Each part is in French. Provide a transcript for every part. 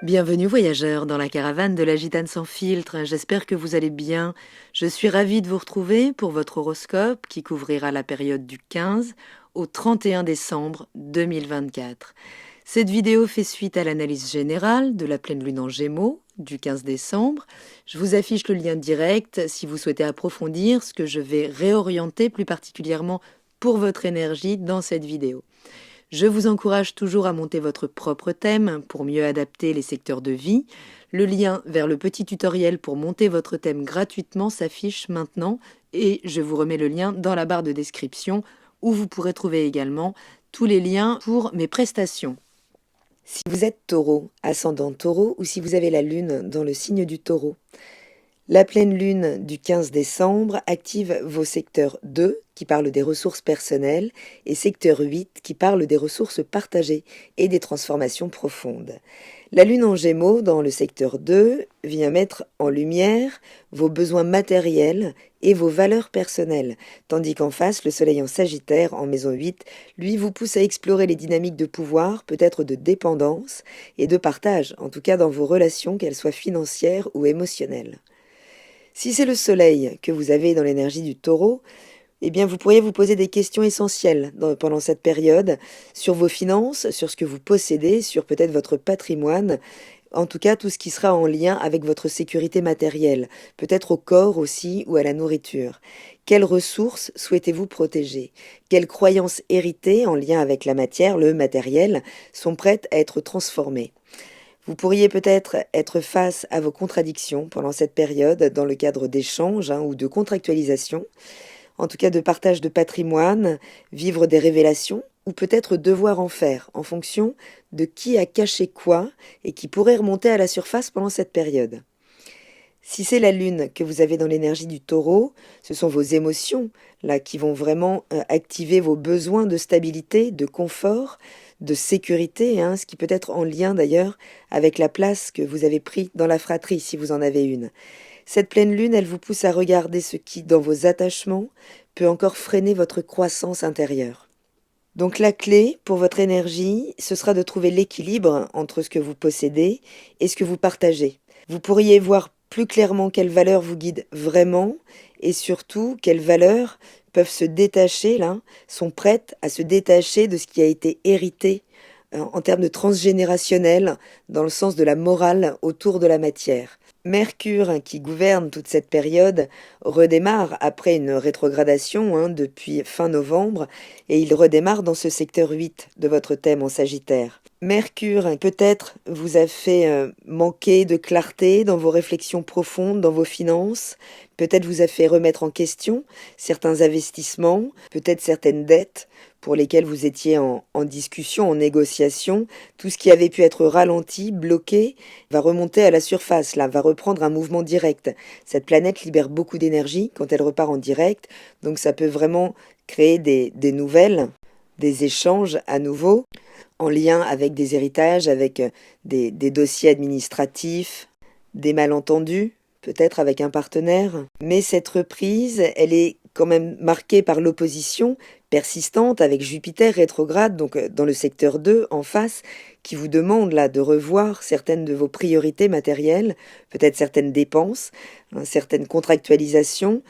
Bienvenue voyageurs dans la caravane de la Gitane sans filtre, j'espère que vous allez bien. Je suis ravie de vous retrouver pour votre horoscope qui couvrira la période du 15 au 31 décembre 2024. Cette vidéo fait suite à l'analyse générale de la pleine lune en Gémeaux du 15 décembre. Je vous affiche le lien direct si vous souhaitez approfondir ce que je vais réorienter plus particulièrement pour votre énergie dans cette vidéo. Je vous encourage toujours à monter votre propre thème pour mieux adapter les secteurs de vie. Le lien vers le petit tutoriel pour monter votre thème gratuitement s'affiche maintenant et je vous remets le lien dans la barre de description où vous pourrez trouver également tous les liens pour mes prestations. Si vous êtes taureau, ascendant taureau ou si vous avez la lune dans le signe du taureau, la pleine lune du 15 décembre active vos secteurs 2 qui parlent des ressources personnelles et secteur 8 qui parle des ressources partagées et des transformations profondes. La lune en Gémeaux dans le secteur 2 vient mettre en lumière vos besoins matériels et vos valeurs personnelles, tandis qu'en face, le soleil en Sagittaire en maison 8, lui vous pousse à explorer les dynamiques de pouvoir, peut-être de dépendance et de partage, en tout cas dans vos relations, qu'elles soient financières ou émotionnelles. Si c'est le soleil que vous avez dans l'énergie du taureau, eh bien vous pourriez vous poser des questions essentielles pendant cette période sur vos finances, sur ce que vous possédez, sur peut-être votre patrimoine, en tout cas tout ce qui sera en lien avec votre sécurité matérielle, peut-être au corps aussi ou à la nourriture. Quelles ressources souhaitez-vous protéger? Quelles croyances héritées en lien avec la matière, le matériel, sont prêtes à être transformées? Vous pourriez peut-être être face à vos contradictions pendant cette période dans le cadre d'échanges ou de contractualisation, en tout cas de partage de patrimoine, vivre des révélations ou peut-être devoir en faire en fonction de qui a caché quoi et qui pourrait remonter à la surface pendant cette période. Si c'est la lune que vous avez dans l'énergie du taureau, ce sont vos émotions là qui vont vraiment activer vos besoins de stabilité, de confort, de sécurité, ce qui peut être en lien d'ailleurs avec la place que vous avez prise dans la fratrie si vous en avez une. Cette pleine lune, elle vous pousse à regarder ce qui, dans vos attachements, peut encore freiner votre croissance intérieure. Donc la clé pour votre énergie, ce sera de trouver l'équilibre entre ce que vous possédez et ce que vous partagez. Vous pourriez voir plus clairement quelles valeurs vous guident vraiment et surtout quelles valeurs peuvent se détacher, sont prêtes à se détacher de ce qui a été hérité en termes de transgénérationnel, dans le sens de la morale autour de la matière. Mercure, qui gouverne toute cette période, redémarre après une rétrogradation depuis fin novembre, et il redémarre dans ce secteur 8 de votre thème en Sagittaire. Mercure, peut-être, vous a fait manquer de clarté dans vos réflexions profondes, dans vos finances, peut-être vous a fait remettre en question certains investissements, peut-être certaines dettes pour lesquelles vous étiez en discussion, en négociation. Tout ce qui avait pu être ralenti, bloqué, va remonter à la surface, va reprendre un mouvement direct. Cette planète libère beaucoup d'énergie quand elle repart en direct, donc ça peut vraiment créer des nouvelles, des échanges à nouveau, en lien avec des héritages, avec des dossiers administratifs, des malentendus, peut-être avec un partenaire. Mais cette reprise, elle est quand même marquée par l'opposition persistante avec Jupiter rétrograde, donc dans le secteur 2 en face, qui vous demande là de revoir certaines de vos priorités matérielles, peut-être certaines dépenses, certaines contractualisations,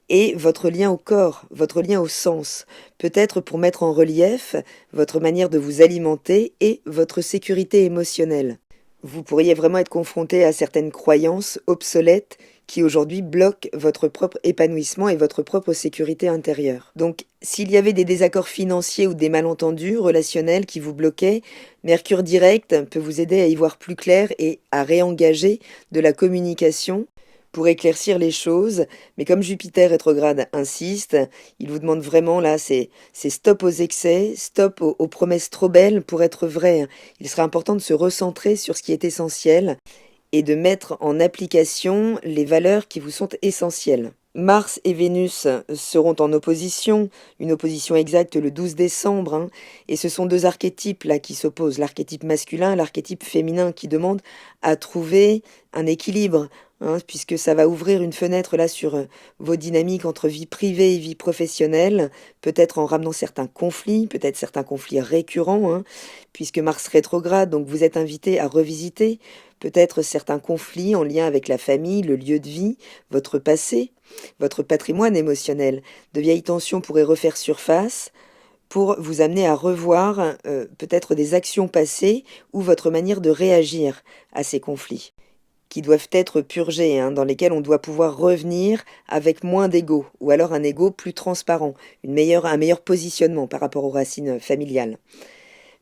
et votre lien au corps, votre lien au sens, peut-être pour mettre en relief votre manière de vous alimenter et votre sécurité émotionnelle. Vous pourriez vraiment être confronté à certaines croyances obsolètes qui aujourd'hui bloquent votre propre épanouissement et votre propre sécurité intérieure. Donc, s'il y avait des désaccords financiers ou des malentendus relationnels qui vous bloquaient, Mercure direct peut vous aider à y voir plus clair et à réengager de la communication pour éclaircir les choses, mais comme Jupiter rétrograde insiste, il vous demande vraiment là, c'est stop aux excès, stop aux promesses trop belles pour être vraies. Il sera important de se recentrer sur ce qui est essentiel et de mettre en application les valeurs qui vous sont essentielles. Mars et Vénus seront en opposition, une opposition exacte le 12 décembre, et ce sont deux archétypes là qui s'opposent, l'archétype masculin et l'archétype féminin qui demandent à trouver un équilibre hein, puisque ça va ouvrir une fenêtre là sur vos dynamiques entre vie privée et vie professionnelle, peut-être en ramenant certains conflits, peut-être certains conflits récurrents, hein, puisque Mars rétrograde, donc vous êtes invité à revisiter peut-être certains conflits en lien avec la famille, le lieu de vie, votre passé, votre patrimoine émotionnel. De vieilles tensions pourraient refaire surface pour vous amener à revoir peut-être des actions passées ou votre manière de réagir à ces conflits qui doivent être purgés, hein, dans lesquels on doit pouvoir revenir avec moins d'ego, ou alors un ego plus transparent, un meilleur positionnement par rapport aux racines familiales.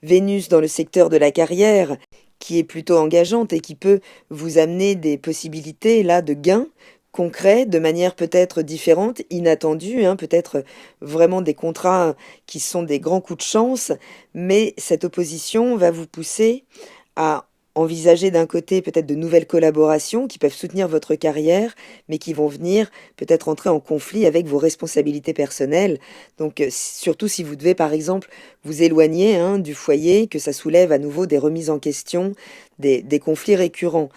Vénus dans le secteur de la carrière, qui est plutôt engageante et qui peut vous amener des possibilités là de gains concrets, de manière peut-être différente, inattendue, hein, peut-être vraiment des contrats qui sont des grands coups de chance, mais cette opposition va vous pousser à envisager d'un côté peut-être de nouvelles collaborations qui peuvent soutenir votre carrière, mais qui vont venir peut-être entrer en conflit avec vos responsabilités personnelles. Donc surtout si vous devez par exemple vous éloigner, hein, du foyer, que ça soulève à nouveau des remises en question, des conflits récurrents.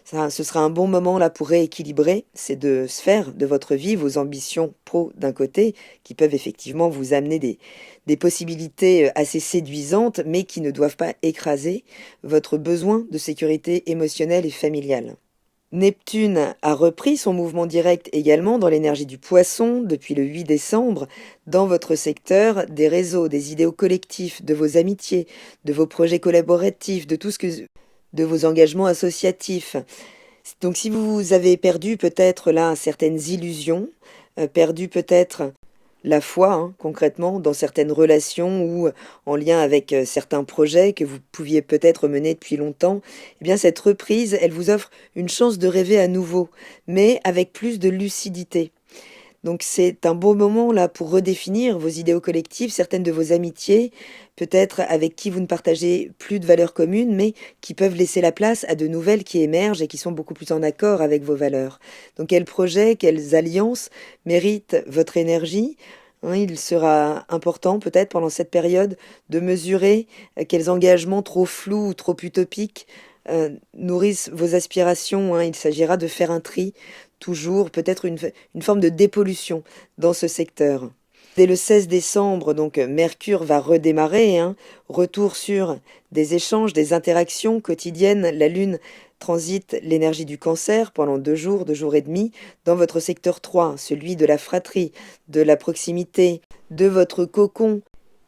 Ça, ce sera un bon moment là pour rééquilibrer ces deux sphères de votre vie, vos ambitions pro d'un côté, qui peuvent effectivement vous amener des possibilités assez séduisantes, mais qui ne doivent pas écraser votre besoin de sécurité émotionnelle et familiale. Neptune a repris son mouvement direct également dans l'énergie du Poisson depuis le 8 décembre, dans votre secteur des réseaux, des idéaux collectifs, de vos amitiés, de vos projets collaboratifs, de vos engagements associatifs. Donc si vous avez perdu peut-être là certaines illusions, perdu peut-être la foi, hein, concrètement, dans certaines relations ou en lien avec certains projets que vous pouviez peut-être mener depuis longtemps, eh bien cette reprise, elle vous offre une chance de rêver à nouveau, mais avec plus de lucidité. Donc c'est un bon moment là pour redéfinir vos idéaux collectifs, certaines de vos amitiés, peut-être avec qui vous ne partagez plus de valeurs communes, mais qui peuvent laisser la place à de nouvelles qui émergent et qui sont beaucoup plus en accord avec vos valeurs. Donc quels projets, quelles alliances méritent votre énergie? Hein, il sera important peut-être pendant cette période de mesurer quels engagements trop flous ou trop utopiques nourrissent vos aspirations. Hein. Il s'agira de faire un tri, toujours peut-être une forme de dépollution dans ce secteur. Dès le 16 décembre, donc Mercure va redémarrer, hein, retour sur des échanges, des interactions quotidiennes. La Lune transite l'énergie du Cancer pendant 2 jours et demi, dans votre secteur 3, celui de la fratrie, de la proximité, de votre cocon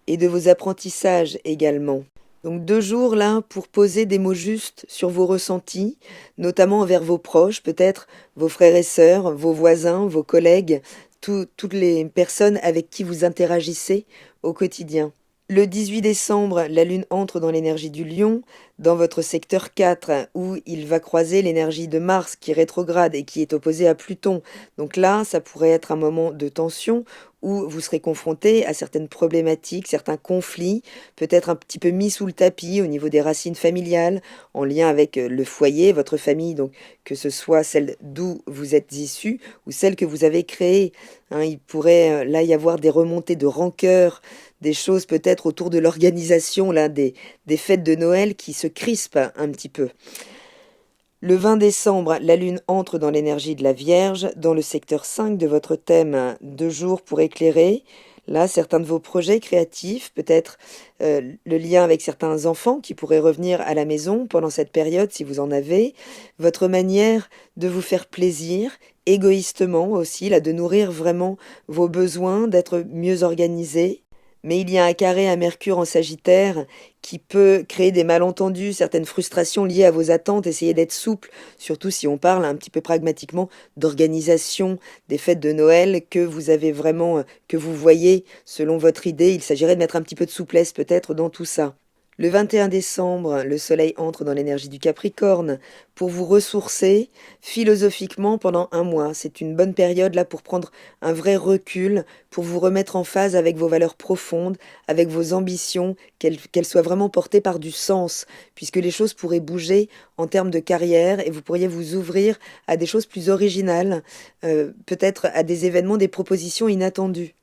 et de vos apprentissages également. Donc 2 jours là pour poser des mots justes sur vos ressentis, notamment envers vos proches, peut-être vos frères et sœurs, vos voisins, vos collègues, toutes les personnes avec qui vous interagissez au quotidien. Le 18 décembre, la Lune entre dans l'énergie du Lion, dans votre secteur 4, où il va croiser l'énergie de Mars qui rétrograde et qui est opposée à Pluton. Donc là, ça pourrait être un moment de tension où vous serez confronté à certaines problématiques, certains conflits, peut-être un petit peu mis sous le tapis au niveau des racines familiales, en lien avec le foyer, votre famille, donc que ce soit celle d'où vous êtes issu ou celle que vous avez créée. Hein, il pourrait là y avoir des remontées de rancœur, des choses peut-être autour de l'organisation là des fêtes de Noël qui se crispent un petit peu. Le 20 décembre, la Lune entre dans l'énergie de la Vierge, dans le secteur 5 de votre thème 2 jours pour éclairer. Là, certains de vos projets créatifs, peut-être le lien avec certains enfants qui pourraient revenir à la maison pendant cette période si vous en avez, votre manière de vous faire plaisir, égoïstement aussi, là, de nourrir vraiment vos besoins, d'être mieux organisé. Mais il y a un carré à Mercure en Sagittaire qui peut créer des malentendus, certaines frustrations liées à vos attentes. Essayez d'être souple, surtout si on parle un petit peu pragmatiquement d'organisation des fêtes de Noël que vous avez vraiment, que vous voyez selon votre idée. Il s'agirait de mettre un petit peu de souplesse peut-être dans tout ça. Le 21 décembre, le Soleil entre dans l'énergie du Capricorne pour vous ressourcer philosophiquement pendant un mois. C'est une bonne période là pour prendre un vrai recul, pour vous remettre en phase avec vos valeurs profondes, avec vos ambitions, qu'elles soient vraiment portées par du sens, puisque les choses pourraient bouger en termes de carrière et vous pourriez vous ouvrir à des choses plus originales, peut-être à des événements, des propositions inattendues.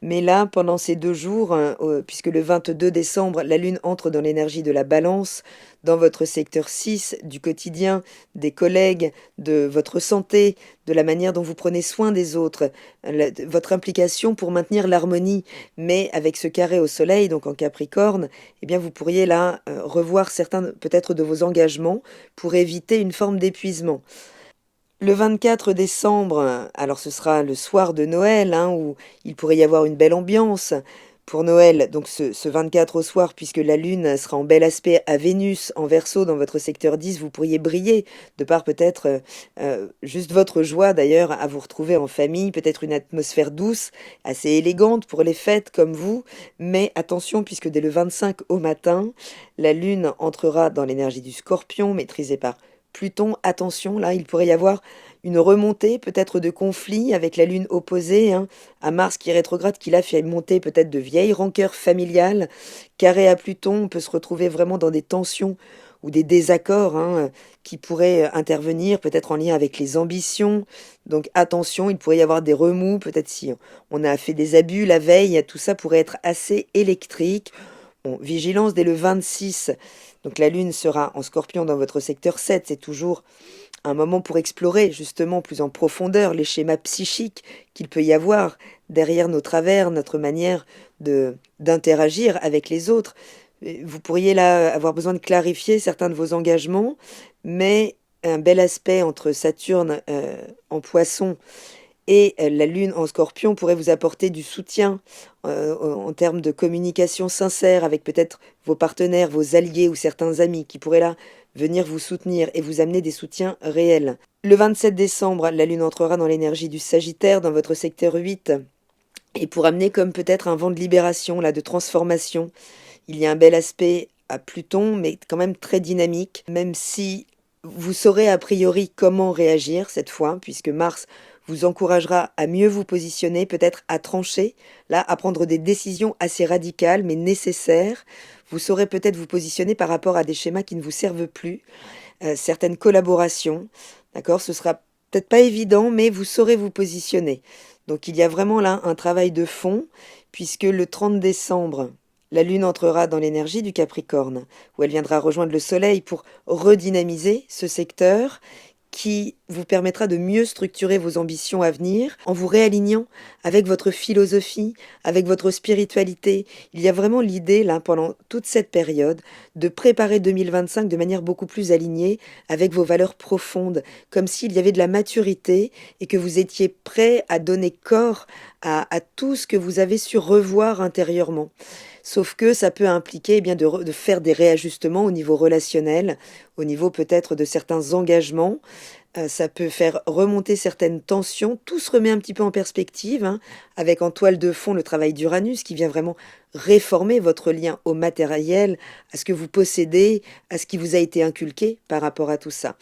Mais là, pendant ces 2 jours, puisque le 22 décembre, la Lune entre dans l'énergie de la Balance, dans votre secteur 6 du quotidien, des collègues, de votre santé, de la manière dont vous prenez soin des autres, votre implication pour maintenir l'harmonie. Mais avec ce carré au Soleil, donc en Capricorne, eh bien vous pourriez là revoir certains peut-être de vos engagements pour éviter une forme d'épuisement. Le 24 décembre, alors ce sera le soir de Noël, hein, où il pourrait y avoir une belle ambiance pour Noël. Donc ce 24 au soir, puisque la Lune sera en bel aspect à Vénus en Verseau dans votre secteur 10, vous pourriez briller, de par peut-être juste votre joie d'ailleurs à vous retrouver en famille, peut-être une atmosphère douce, assez élégante pour les fêtes comme vous. Mais attention, puisque dès le 25 au matin, la Lune entrera dans l'énergie du Scorpion, maîtrisée par Pluton. Attention, là, il pourrait y avoir une remontée peut-être de conflits avec la Lune opposée, hein, à Mars qui est rétrograde, qui là fait monter peut-être de vieilles rancœurs familiales. Carré à Pluton, on peut se retrouver vraiment dans des tensions ou des désaccords, hein, qui pourraient intervenir peut-être en lien avec les ambitions. Donc attention, il pourrait y avoir des remous, peut-être si on a fait des abus la veille, tout ça pourrait être assez électrique. Bon, vigilance dès le 26. Donc la Lune sera en Scorpion dans votre secteur 7. C'est toujours un moment pour explorer justement plus en profondeur les schémas psychiques qu'il peut y avoir derrière nos travers, notre manière de d'interagir avec les autres. Vous pourriez là avoir besoin de clarifier certains de vos engagements, mais un bel aspect entre Saturne en Poisson et la Lune en Scorpion pourrait vous apporter du soutien en termes de communication sincère avec peut-être vos partenaires, vos alliés ou certains amis qui pourraient là venir vous soutenir et vous amener des soutiens réels. Le 27 décembre, la Lune entrera dans l'énergie du Sagittaire, dans votre secteur 8, et pour amener comme peut-être un vent de libération, là, de transformation. Il y a un bel aspect à Pluton, mais quand même très dynamique, même si vous saurez a priori comment réagir cette fois, puisque Mars vous encouragera à mieux vous positionner, peut-être à trancher, là, à prendre des décisions assez radicales mais nécessaires. Vous saurez peut-être vous positionner par rapport à des schémas qui ne vous servent plus, certaines collaborations, d'accord? Ce sera peut-être pas évident, mais vous saurez vous positionner. Donc il y a vraiment là un travail de fond, puisque le 30 décembre, la Lune entrera dans l'énergie du Capricorne, où elle viendra rejoindre le Soleil pour redynamiser ce secteur qui vous permettra de mieux structurer vos ambitions à venir en vous réalignant avec votre philosophie, avec votre spiritualité. Il y a vraiment l'idée, là, pendant toute cette période, de préparer 2025 de manière beaucoup plus alignée avec vos valeurs profondes, comme s'il y avait de la maturité et que vous étiez prêt à donner corps à tout ce que vous avez su revoir intérieurement. Sauf que ça peut impliquer eh bien, de faire des réajustements au niveau relationnel, au niveau peut-être de certains engagements. Ça peut faire remonter certaines tensions. Tout se remet un petit peu en perspective, hein, avec en toile de fond le travail d'Uranus qui vient vraiment réformer votre lien au matériel, à ce que vous possédez, à ce qui vous a été inculqué par rapport à tout ça.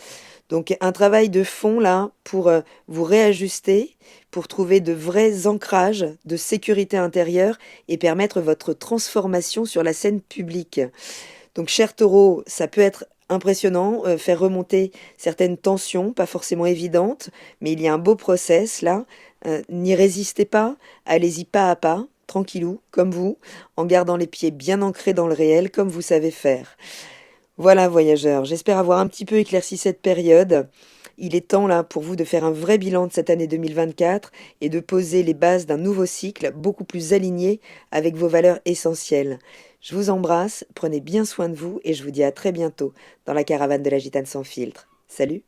Donc un travail de fond là pour vous réajuster, pour trouver de vrais ancrages de sécurité intérieure et permettre votre transformation sur la scène publique. Donc cher Taureau, ça peut être impressionnant, faire remonter certaines tensions, pas forcément évidentes, mais il y a un beau process là. N'y résistez pas, allez-y pas à pas, tranquillou, comme vous, en gardant les pieds bien ancrés dans le réel, comme vous savez faire. Voilà, voyageurs, j'espère avoir un petit peu éclairci cette période. Il est temps là pour vous de faire un vrai bilan de cette année 2024 et de poser les bases d'un nouveau cycle beaucoup plus aligné avec vos valeurs essentielles. Je vous embrasse, prenez bien soin de vous et je vous dis à très bientôt dans la caravane de la Gitane sans filtre. Salut!